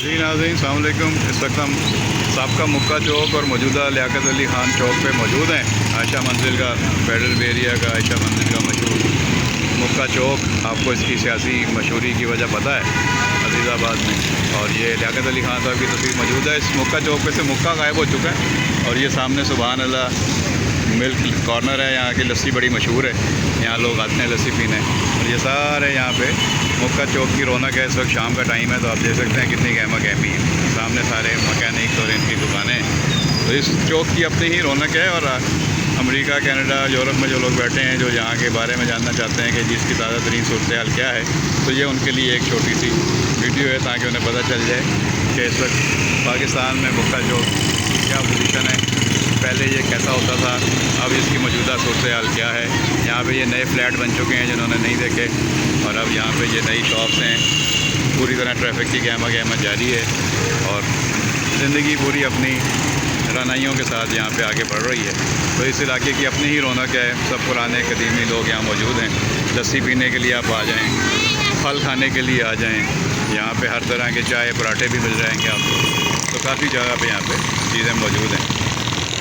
जी नाज़रीन अस्सलाम वालेकुम। इस वक्त हम साबका मुक्का चौक और मौजूदा लियाकत अली ख़ान चौक पे मौजूद हैं। आयशा मंजिल का, फेडरल एरिया का आयशा मंजिल का मशहूर मुक्का चौक, आपको इसकी सियासी मशहूरी की वजह पता है अजीज़ाबाद में। और ये लियाकत अली ख़ान साहब की तस्वीर मौजूद है। इस मुक्का चौक पे से मुक्का गायब हो चुका है और ये सामने सुबहान अल्लाह मिल्क कॉर्नर है। यहाँ की लस्सी बड़ी मशहूर है, यहाँ लोग आते हैं लस्सी पीने। और ये सारे यहाँ पे मुक्का चौक की रौनक है। इस वक्त शाम का टाइम है तो आप देख सकते हैं कितनी गहमा गहमी है। सामने सारे मकैनिक और इनकी दुकानें हैं। तो इस चौक की अपनी ही रौनक है। और अमेरिका, कनाडा, यूरोप में जो लोग बैठे हैं, जो यहाँ के बारे में जानना चाहते हैं कि जिसकी ताज़ा तरीन सूरत हाल क्या है, तो ये उनके लिए एक छोटी सी वीडियो है ताकि उन्हें पता चल जाए कि इस वक्त पाकिस्तान में मुक्का चौक की क्या पोजीशन है, पहले ये कैसा होता था, अब इसकी मौजूदा सूरत हाल क्या है। यहाँ पे ये नए फ्लैट बन चुके हैं जिन्होंने नहीं देखे, और अब यहाँ पे ये नई शॉप्स हैं। पूरी तरह ट्रैफिक की गहमा गहमा जारी है और ज़िंदगी पूरी अपनी रानाइयों के साथ यहाँ पे आगे बढ़ रही है। तो इस इलाके की अपनी ही रौनक है। सब पुराने कदीमी लोग यहाँ मौजूद हैं। लस्सी पीने के लिए आप आ जाएँ, फल खाने के लिए आ जाएँ। यहाँ पे हर तरह के चाय पराठे भी मिल जाएंगे आपको। तो काफ़ी जगह पे यहाँ पे चीज़ें मौजूद हैं।